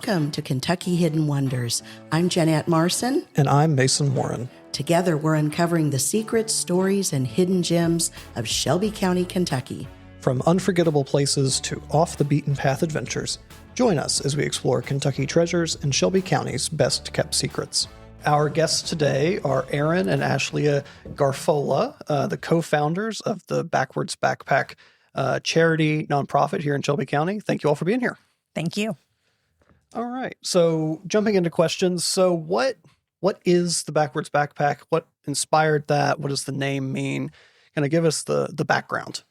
Welcome to Kentucky Hidden Wonders. I'm Jeanette Marson. And I'm Mason Warren. Together, we're uncovering the secrets, stories, and hidden gems of Shelby County, Kentucky. From unforgettable places to off-the-beaten-path adventures, join us as we explore Kentucky treasures and Shelby County's best-kept secrets. Our guests today are Aaron and Ashlea Garofola, the co-founders of the Backwards Backpack charity nonprofit here in Shelby County. Thank you all for being here. Thank you. All right. So jumping into questions. So what is the Backwards Backpack? What inspired that? What does the name mean? Kind of give us the background.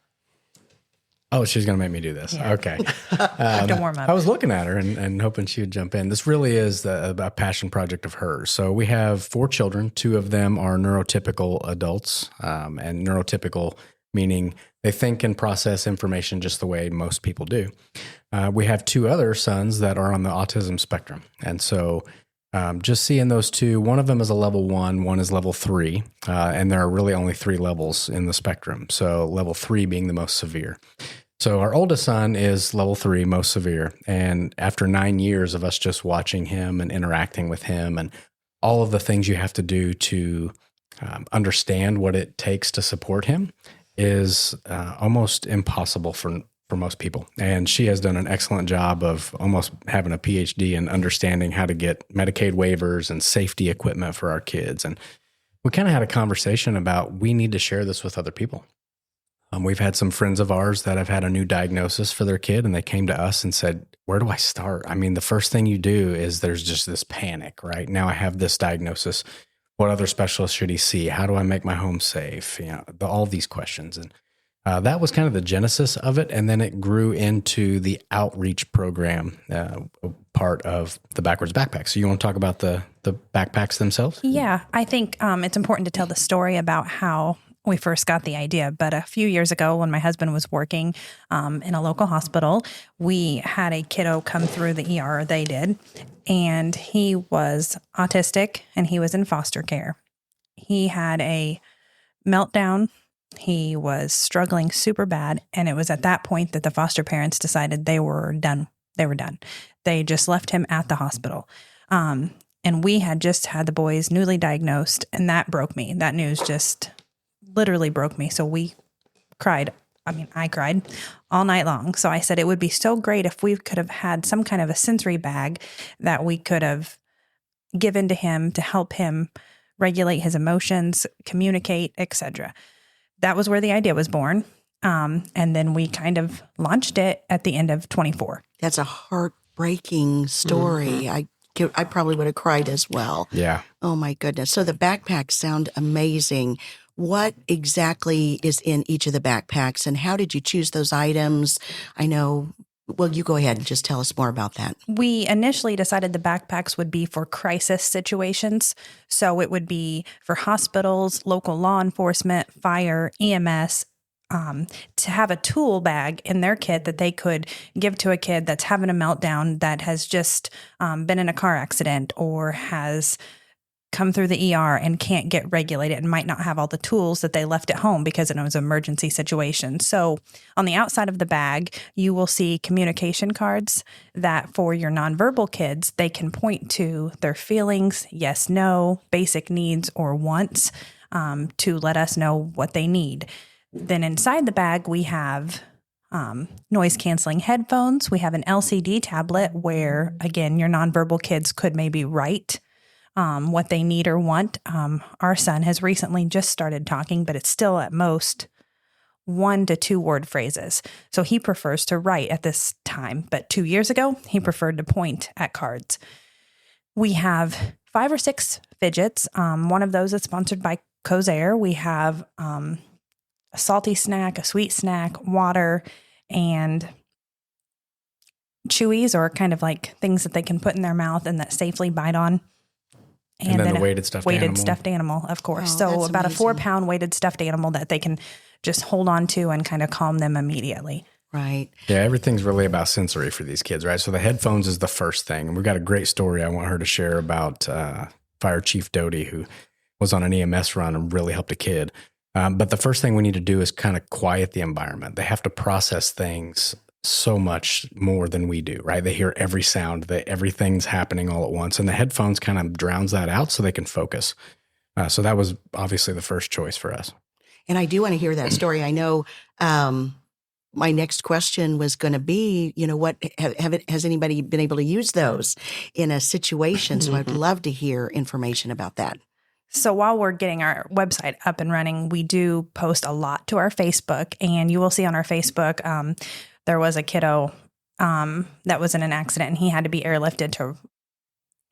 Oh, she's going to make me do this. Yeah. Okay. Have to warm up. I was looking at her and hoping she would jump in. This really is a passion project of hers. So we have 4 children. 2 of them are neurotypical adults, and neurotypical meaning they think and process information just the way most people do. We have 2 other sons that are on the autism spectrum. And so just seeing those 2, one of them is a level 1, one is level 3, and there are really only 3 levels in the spectrum. So level 3 being the most severe. So our oldest son is level 3, most severe. And after 9 years of us just watching him and interacting with him and all of the things you have to do to understand what it takes to support him is almost impossible for most people. And she has done an excellent job of almost having a PhD in understanding how to get Medicaid waivers and safety equipment for our kids. And we kind of had a conversation about we need to share this with other people. We've had some friends of ours that have had a new diagnosis for their kid, and they came to us and said, where do I start? I mean, the first thing you do is there's just this panic, right? Now I have this diagnosis. What other specialist should he see? How do I make my home safe? You know, all these questions. And that was kind of the genesis of it. And then it grew into the outreach program part of the Backwards Backpack. So you want to talk about the backpacks themselves? Yeah, I think it's important to tell the story about how we first got the idea. But a few years ago, when my husband was working in a local hospital, we had a kiddo come through the ER, they did, and he was autistic and he was in foster care. He had a meltdown. He was struggling super bad. And it was at that point that the foster parents decided they were done. They just left him at the hospital. And we had just had the boys newly diagnosed, and that broke me. That news just literally broke me. So we cried. I cried all night long. So I said it would be so great if we could have had some kind of a sensory bag that we could have given to him to help him regulate his emotions, communicate, etc. That was where the idea was born. And then we kind of launched it at the end of 24. That's a heartbreaking story. Mm-hmm. I probably would have cried as well. Yeah. Oh, my goodness. So the backpacks sound amazing. What exactly is in each of the backpacks, and how did you choose those items? I know, well, you go ahead and just tell us more about that. We initially decided the backpacks would be for crisis situations. So it would be for hospitals, local law enforcement, fire, EMS, to have a tool bag in their kit that they could give to a kid that's having a meltdown, that has just been in a car accident or has come through the ER and can't get regulated and might not have all the tools that they left at home because it was an emergency situation. So on the outside of the bag, you will see communication cards that for your nonverbal kids, they can point to their feelings, yes, no, basic needs or wants, to let us know what they need. Then inside the bag, we have noise canceling headphones. We have an LCD tablet where, again, your nonverbal kids could maybe write what they need or want. Our son has recently just started talking, but it's still at most 1 to 2 word phrases. So he prefers to write at this time. But 2 years ago, he preferred to point at cards. We have 5 or 6 fidgets. One of those is sponsored by Cozair. We have a salty snack, a sweet snack, water, and chewies, or kind of like things that they can put in their mouth and that safely bite on. And then the weighted stuffed animal, of course. Oh, so about amazing. a 4-pound weighted stuffed animal that they can just hold on to and kind of calm them immediately. Right. Yeah, everything's really about sensory for these kids, right? So the headphones is the first thing. And we've got a great story I want her to share about Fire Chief Doty, who was on an EMS run and really helped a kid. But the first thing we need to do is kind of quiet the environment. They have to process things so much more than we do, right? They hear every sound, that everything's happening all at once, and the headphones kind of drowns that out so they can focus. So that was obviously the first choice for us. And I do want to hear that story. I know my next question was going to be, what has anybody been able to use those in a situation? So I'd love to hear information about that. So while we're getting our website up and running, we do post a lot to our Facebook, and you will see on our Facebook, there was a kiddo that was in an accident, and he had to be airlifted to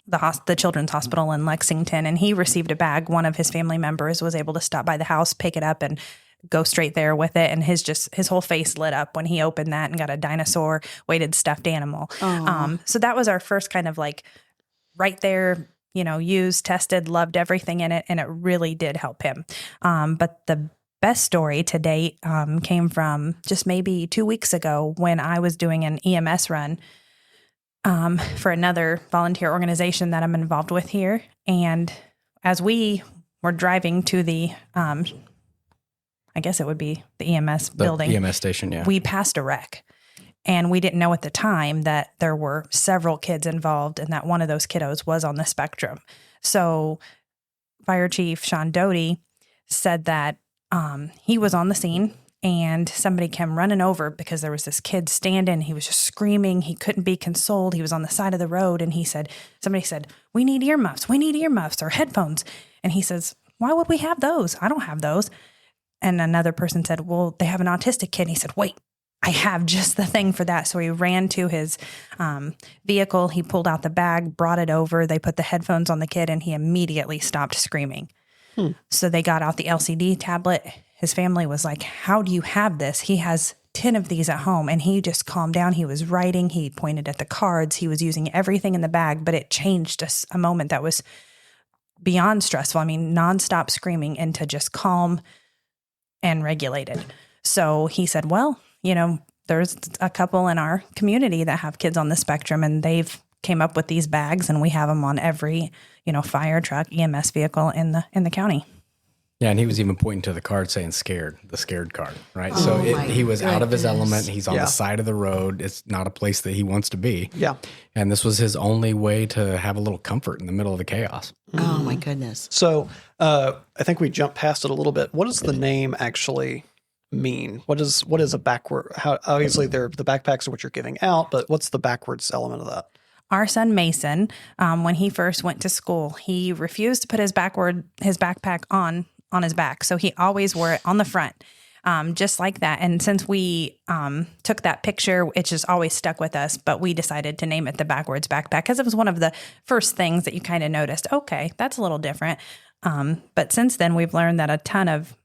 the Children's Hospital in Lexington, and he received a bag. One of his family members was able to stop by the house, pick it up, and go straight there with it. And his whole face lit up when he opened that and got a dinosaur-weighted stuffed animal. So that was our first kind of like right there, used, tested, loved everything in it, and it really did help him. But the best story to date came from just maybe 2 weeks ago when I was doing an EMS run for another volunteer organization that I'm involved with here. And as we were driving to the, I guess it would be the EMS building. The EMS station, yeah. We passed a wreck. And we didn't know at the time that there were several kids involved and that one of those kiddos was on the spectrum. So Fire Chief Sean Doty said that he was on the scene, and somebody came running over because there was this kid standing. He was just screaming. He couldn't be consoled. He was on the side of the road, and somebody said, we need earmuffs or headphones. And he says, why would we have those? I don't have those. And another person said, well, they have an autistic kid. And he said, wait, I have just the thing for that. So he ran to his vehicle. He pulled out the bag, brought it over. They put the headphones on the kid, and he immediately stopped screaming. So they got out the LCD tablet. His family was like, how do you have this? He has 10 of these at home. And he just calmed down. He was writing. He pointed at the cards. He was using everything in the bag, but it changed a moment that was beyond stressful. I mean, nonstop screaming into just calm and regulated. So he said, well, there's a couple in our community that have kids on the spectrum, and they've came up with these bags, and we have them on every, fire truck, EMS vehicle in the county. Yeah, and he was even pointing to the card saying "scared," the scared card, right? Oh, So he was out of his goodness. element. He's on the side of the road. It's not a place that he wants to be. Yeah. And this was his only way to have a little comfort in the middle of the chaos. Oh, my goodness. So I think we jumped past it a little bit. What does the name actually mean? What is a backward? How obviously the backpacks are what you're giving out, but what's the backwards element of that? Our son Mason, when he first went to school, he refused to put his backpack on his back, so he always wore it on the front, just like that. And since we took that picture, it just always stuck with us. But we decided to name it the backwards backpack because it was one of the first things that you kind of noticed. Okay, that's a little different. But since then, we've learned that a ton of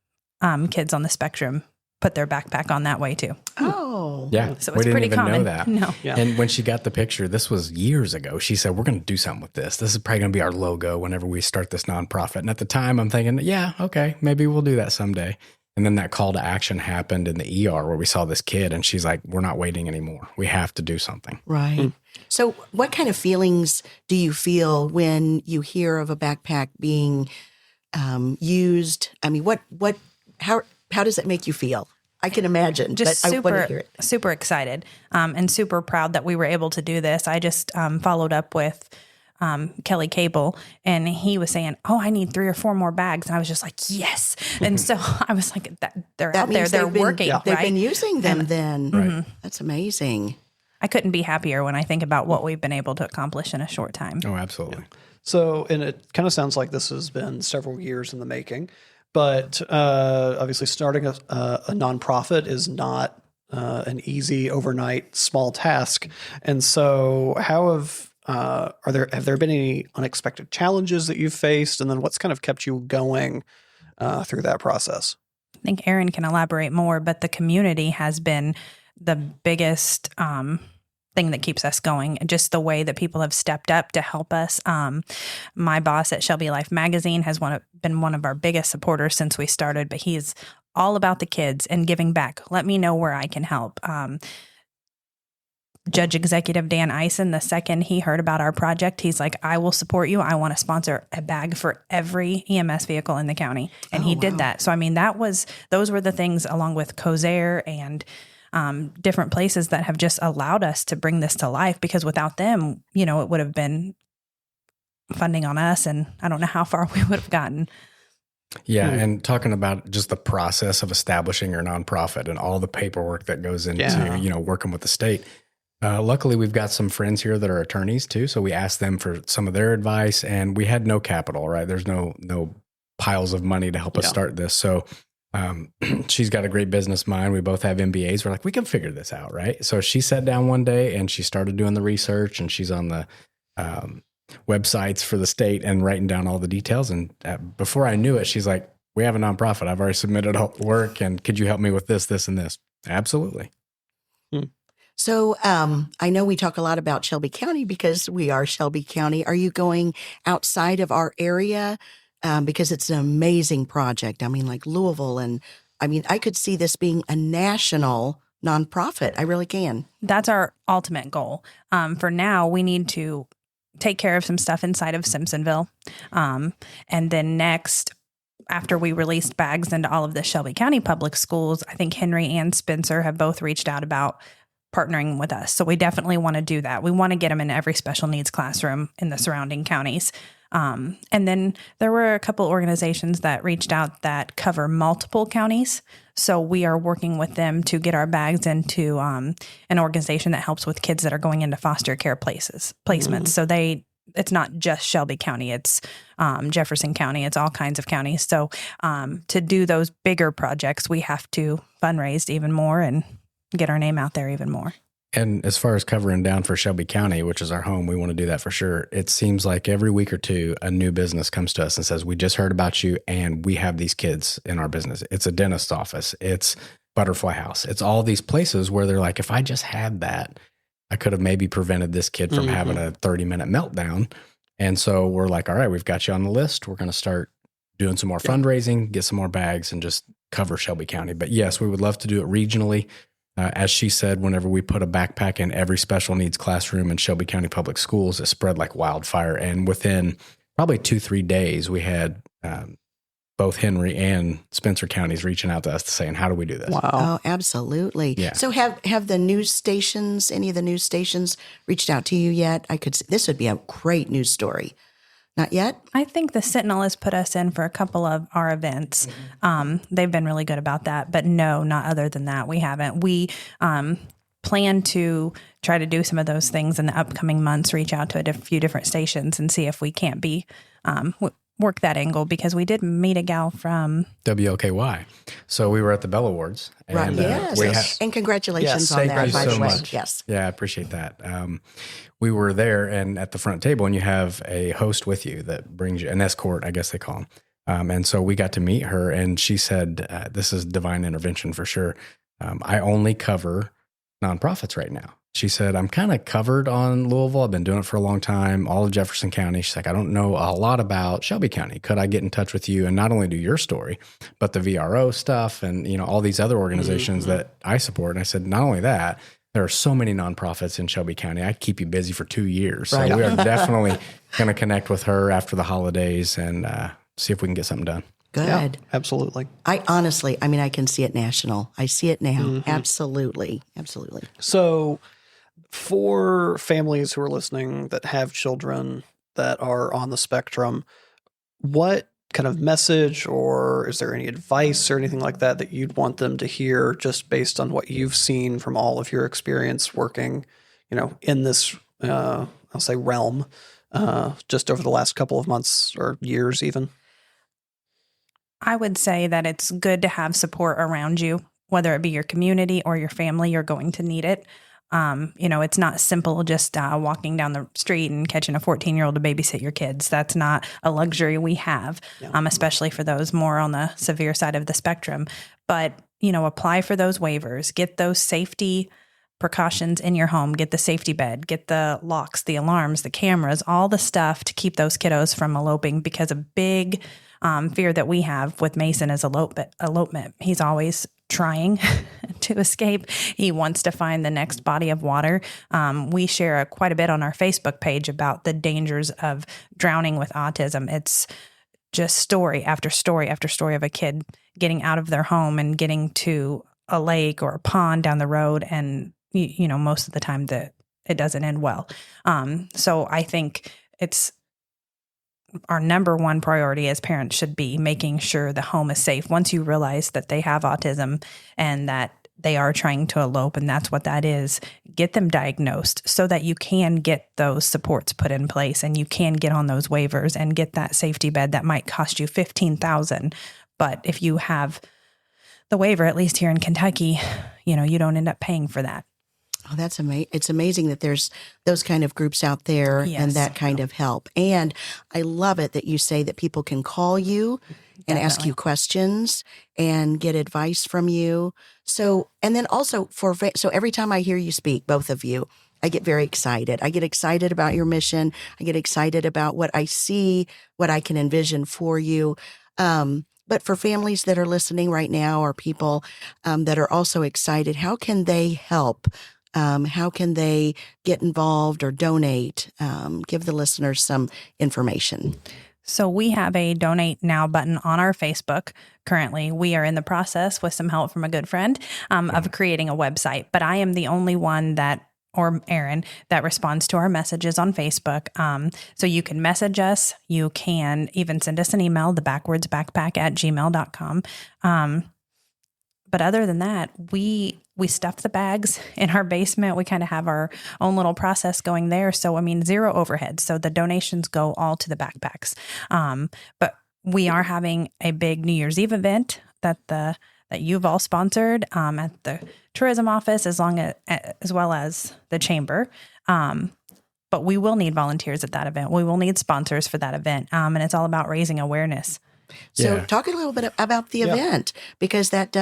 kids on the spectrum put their backpack on that way too. Oh. Yeah, So we it's didn't pretty even common. know that. No. Yeah. And when she got the picture, this was years ago, she said, we're going to do something with this. This is probably going to be our logo whenever we start this nonprofit. And at the time, I'm thinking, yeah, okay, maybe we'll do that someday. And then that call to action happened in the ER where we saw this kid, and she's like, we're not waiting anymore. We have to do something. Right. So what kind of feelings do you feel when you hear of a backpack being used? I mean, how does it make you feel? I can imagine, Just but I want to hear it. super excited and super proud that we were able to do this. I just followed up with Kelly Cable, and he was saying, oh, I need 3 or 4 more bags. And I was just like, yes. And so I was like, they're out there, they're working, They've right? been using them then. Right. That's amazing. I couldn't be happier when I think about what we've been able to accomplish in a short time. Oh, absolutely. So, and it kind of sounds like this has been several years in the making, but obviously starting a nonprofit is not an easy overnight small task. And so have there been any unexpected challenges that you've faced? And then what's kind of kept you going through that process? I think Aaron can elaborate more, but the community has been the biggest thing that keeps us going. Just the way that people have stepped up to help us. My boss at Shelby Life Magazine has been one of our biggest supporters since we started, but he's all about the kids and giving back. Let me know where I can help. Judge Executive Dan Eisen, the second he heard about our project, he's like, I will support you. I want to sponsor a bag for every EMS vehicle in the county. And he did that. So, I mean, those were the things along with Cozair and different places that have just allowed us to bring this to life, because without them, it would have been funding on us, and I don't know how far we would have gotten. Yeah, and talking about just the process of establishing your nonprofit and all the paperwork that goes into, working with the state. Luckily, we've got some friends here that are attorneys too, so we asked them for some of their advice, and we had no capital, right? There's no piles of money to help us start this. So she's got a great business mind. We both have MBAs. We're like, we can figure this out, right? So she sat down one day and she started doing the research, and she's on the websites for the state and writing down all the details. And before I knew it, she's like, we have a nonprofit. I've already submitted all the work, and could you help me with this, this, and this? Absolutely. So I know we talk a lot about Shelby County because we are Shelby County. Are you going outside of our area? Because it's an amazing project. I mean, like Louisville, and I could see this being a national nonprofit. I really can. That's our ultimate goal. For now, we need to take care of some stuff inside of Simpsonville. And then next, after we released bags into all of the Shelby County public schools, I think Henry and Spencer have both reached out about partnering with us. So we definitely want to do that. We want to get them in every special needs classroom in the surrounding counties. And then there were a couple organizations that reached out that cover multiple counties. So we are working with them to get our bags into an organization that helps with kids that are going into foster care placements. Mm-hmm. So it's not just Shelby County, it's Jefferson County, it's all kinds of counties. So to do those bigger projects, we have to fundraise even more and get our name out there even more. And as far as covering down for Shelby County, which is our home, we want to do that for sure. It seems like every week or two, a new business comes to us and says, we just heard about you and we have these kids in our business. It's a dentist's office. It's Butterfly House. It's all these places where they're like, if I just had that, I could have maybe prevented this kid from having a 30-minute meltdown. And so we're like, all right, we've got you on the list. We're going to start doing some more fundraising, get some more bags, and just cover Shelby County. But yes, we would love to do it regionally. As she said, whenever we put a backpack in every special needs classroom in Shelby County Public Schools, it spread like wildfire. And within probably 2-3 days, we had both Henry and Spencer counties reaching out to us to saying, how do we do this? Wow. Oh, absolutely. Yeah. So have the news stations, any of the news stations reached out to you yet? This would be a great news story. Not yet? I think the Sentinel has put us in for a couple of our events. They've been really good about that, but no, not other than that. We haven't. We plan to try to do some of those things in the upcoming months, reach out to a few different stations and see if we can't be work that angle, because we did meet a gal from WLKY. So we were at the Bell Awards. And, right. Yes. And congratulations on that, thank you by so the way. much. Yes. Yeah, I appreciate that. We were there and at the front table, and you have a host with you that brings you an escort, I guess they call them. And so we got to meet her, and she said, this is divine intervention for sure. I only cover nonprofits right now. She said, I'm kind of covered on Louisville. I've been doing it for a long time, all of Jefferson County. She's like, I don't know a lot about Shelby County. Could I get in touch with you and not only do your story, but the VRO stuff and, all these other organizations that I support? And I said, not only that, there are so many nonprofits in Shelby County. I keep you busy for 2 years. Right. So we are definitely going to connect with her after the holidays and see if we can get something done. Good. Yeah, absolutely. I honestly, I can see it national. I see it now. Absolutely. Absolutely. So for families who are listening that have children that are on the spectrum, what kind of message, or is there any advice or anything like that you'd want them to hear just based on what you've seen from all of your experience working, in this, I'll say realm, just over the last couple of months or years even? I would say that it's good to have support around you, whether it be your community or your family. You're going to need it. It's not simple just walking down the street and catching a 14-year-old to babysit your kids. That's not a luxury we have, especially for those more on the severe side of the spectrum. But, apply for those waivers, get those safety precautions in your home, get the safety bed, get the locks, the alarms, the cameras, all the stuff to keep those kiddos from eloping, because a big fear that we have with Mason is elopement. He's always trying to escape. He wants to find the next body of water. We share quite a bit on our Facebook page about the dangers of drowning with autism. It's just story after story after story of a kid getting out of their home and getting to a lake or a pond down the road, and most of the time that it doesn't end well. So I think it's our number one priority as parents should be making sure the home is safe. Once you realize that they have autism and that they are trying to elope, and that's what that is, get them diagnosed so that you can get those supports put in place and you can get on those waivers and get that safety bed that might cost you $15,000. But if you have the waiver, at least here in Kentucky, you don't end up paying for that. Oh, that's amazing. It's amazing that there's those kind of groups out there and that kind of help. And I love it that you say that people can call you and ask you questions and get advice from you. So, and then also so every time I hear you speak, both of you, I get very excited. I get excited about your mission. I get excited about what I see, what I can envision for you. But for families that are listening right now, or people that are also excited, how can they help? How can they get involved or donate? Give the listeners some information. So we have a donate now button on our Facebook. Currently, we are in the process, with some help from a good friend, of creating a website. But I am the only one or Aaron, that responds to our messages on Facebook. So you can message us. You can even send us an email, thebackwardsbackpack@gmail.com. But other than that, we stuff the bags in our basement. We kind of have our own little process going there. So, zero overhead. So the donations go all to the backpacks. But we are having a big New Year's Eve event that you've all sponsored at the tourism office, as well as the chamber. But we will need volunteers at that event. We will need sponsors for that event. And it's all about raising awareness. So talk a little bit about the event, because that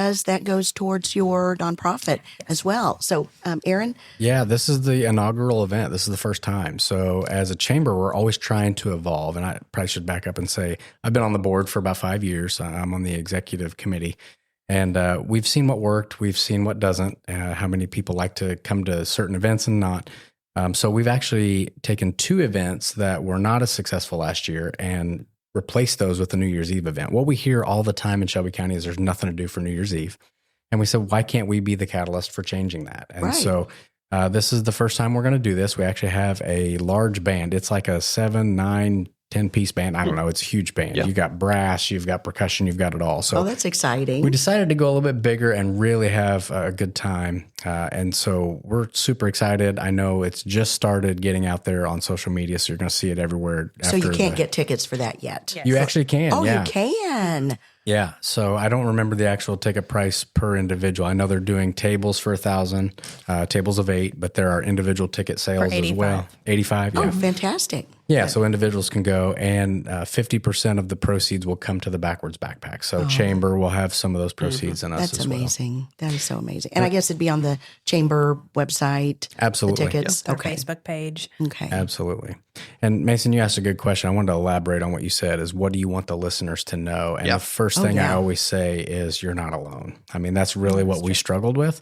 goes towards your nonprofit as well. So, Aaron? Yeah, this is the inaugural event. This is the first time. So as a chamber, we're always trying to evolve. And I probably should back up and say, I've been on the board for about 5 years. I'm on the executive committee. And we've seen what worked. We've seen what doesn't, how many people like to come to certain events and not. So we've actually taken 2 events that were not as successful last year and replace those with the New Year's Eve event. What we hear all the time in Shelby County is there's nothing to do for New Year's Eve. And we said, why can't we be the catalyst for changing that? And so this is the first time we're going to do this. We actually have a large band. It's like a 7, 9, 10-piece band. I don't know. It's a huge band. You've got brass, you've got percussion, you've got it all. So that's exciting. We decided to go a little bit bigger and really have a good time. And so we're super excited. I know it's just started getting out there on social media, so you're going to see it everywhere. So you can't get tickets for that yet? You actually can. Oh, you can? Yeah. So I don't remember the actual ticket price per individual. I know they're doing tables for 1,000, tables of 8, but there are individual ticket sales as well. 85. Yeah. Oh, fantastic. Yeah, so individuals can go, and 50% of the proceeds will come to the Backwards Backpack. So Chamber will have some of those proceeds in us as well. That's amazing. That is so amazing. And I guess it'd be on the Chamber website. Absolutely. The tickets. Their Facebook page. Okay. Absolutely. And Mason, you asked a good question. I wanted to elaborate on what you said, is what do you want the listeners to know? And the first thing I always say is you're not alone. That's really what we struggled with,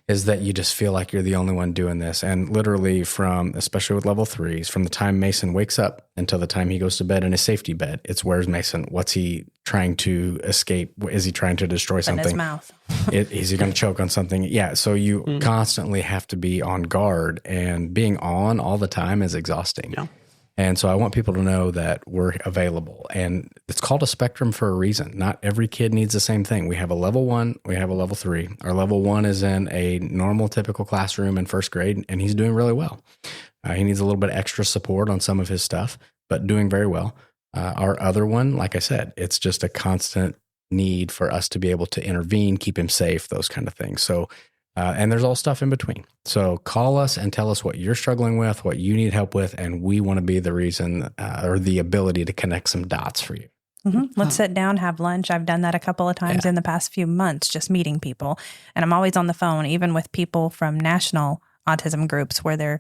is that you just feel like you're the only one doing this. And literally especially with level 3s, from the time Mason wakes up until the time he goes to bed in his safety bed, it's where's Mason? What's he trying to escape? Is he trying to destroy something? In his mouth. Is he going to choke on something? Yeah. So you constantly have to be on guard, and being on all the time is exhausting. Yeah. And so I want people to know that we're available, and it's called a spectrum for a reason. Not every kid needs the same thing. We have a level 1, we have a level 3. Our level 1 is in a normal, typical classroom in first grade, and he's doing really well. He needs a little bit extra support on some of his stuff, but doing very well. Our other one, like I said, it's just a constant need for us to be able to intervene, keep him safe, those kind of things. So, and there's all stuff in between. So call us and tell us what you're struggling with, what you need help with, and we want to be the reason or the ability to connect some dots for you. Let's sit down, have lunch. I've done that a couple of times in the past few months, just meeting people. And I'm always on the phone, even with people from national autism groups, where they're,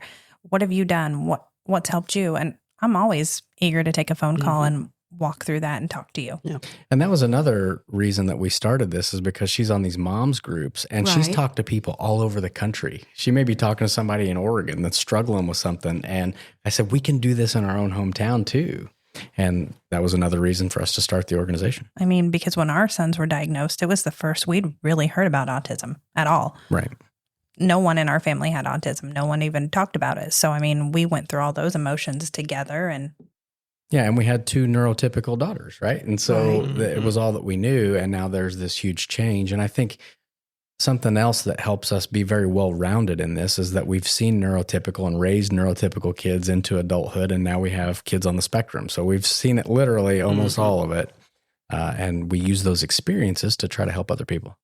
what have you done? What's helped you? And I'm always eager to take a phone call and walk through that and talk to you. Yeah. And that was another reason that we started this, is because she's on these moms groups, and she's talked to people all over the country. She may be talking to somebody in Oregon that's struggling with something. And I said, we can do this in our own hometown too. And that was another reason for us to start the organization. I mean, because when our sons were diagnosed, it was the first we'd really heard about autism at all. Right. No one in our family had autism. No one even talked about it. So, I mean, we went through all those emotions together. And yeah, and we had 2 neurotypical daughters, right? And so Right. it was all that we knew, and now there's this huge change. And I think something else that helps us be very well-rounded in this is that we've seen neurotypical and raised neurotypical kids into adulthood, and now we have kids on the spectrum. So we've seen it literally almost all of it, and we use those experiences to try to help other people.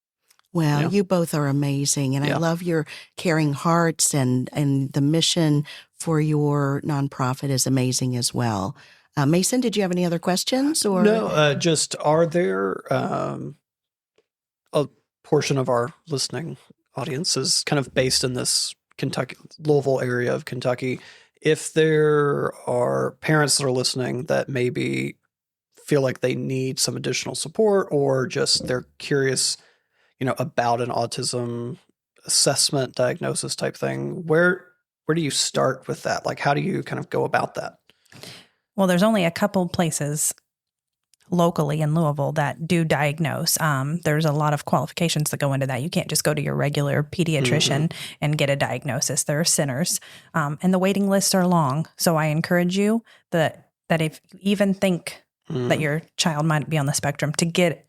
Well, Yeah. you both are amazing, and I Yeah. love your caring hearts, and the mission for your nonprofit is amazing as well. Mason, did you have any other questions? Or No, just are there a portion of our listening audience is kind of based in this Kentucky, Louisville area of Kentucky. If there are parents that are listening that maybe feel like they need some additional support, or just they're curious, about an autism assessment diagnosis type thing, where do you start with that? Like, how do you kind of go about that? well, there's only a couple places locally in Louisville that do diagnose. There's a lot of qualifications that go into that. You can't just go to your regular pediatrician and get a diagnosis. There are centers, and the waiting lists are long. So I encourage you that if you even think that your child might be on the spectrum, to get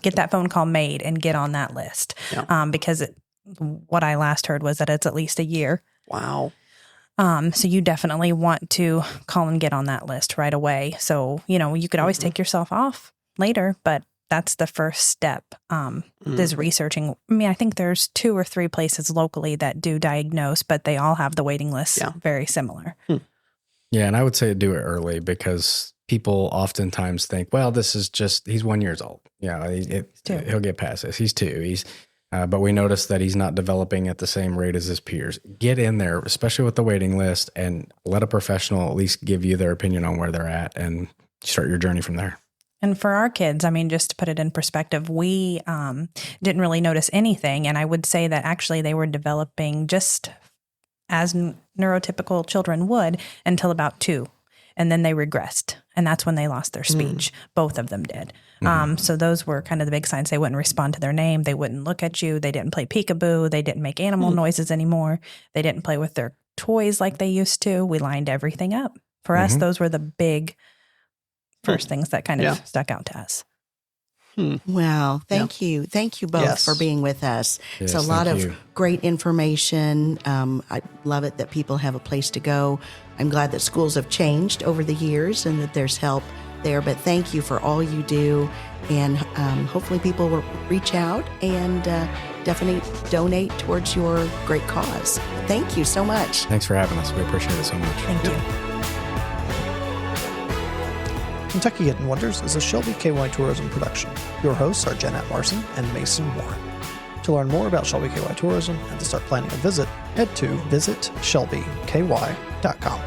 that phone call made and get on that list. Yeah. Because what I last heard was that it's at least a year. Wow. So you definitely want to call and get on that list right away. So, you could always take yourself off later, but that's the first step, is researching. I mean, I think there's 2 or 3 places locally that do diagnose, but they all have the waiting lists very similar. Yeah, and I would say do it early, because people oftentimes think, well, this is just, he's 1 year old. Yeah, he'll get past this. He's 2. But we notice that he's not developing at the same rate as his peers. Get in there, especially with the waiting list, and let a professional at least give you their opinion on where they're at, and start your journey from there. And for our kids, I mean, just to put it in perspective, we didn't really notice anything. And I would say that actually they were developing just as neurotypical children would until about 2. And then they regressed. And that's when they lost their speech. Both of them did. So those were kind of the big signs. They wouldn't respond to their name. They wouldn't look at you. They didn't play peekaboo. They didn't make animal noises anymore. They didn't play with their toys like they used to. We lined everything up. For us, those were the big first things that kind of stuck out to us. Wow. Thank you. Thank you both for being with us. Yes, it's a lot thank of you. great information. I love it that people have a place to go. I'm glad that schools have changed over the years and that there's help there. But thank you for all you do. And hopefully people will reach out and definitely donate towards your great cause. Thank you so much. Thanks for having us. We appreciate it so much. Thank you. Kentucky Hidden Wonders is a Shelby KY Tourism production. Your hosts are Jeanette Larson and Mason Warren. To learn more about Shelby KY Tourism and to start planning a visit, head to visitshelbyky.com.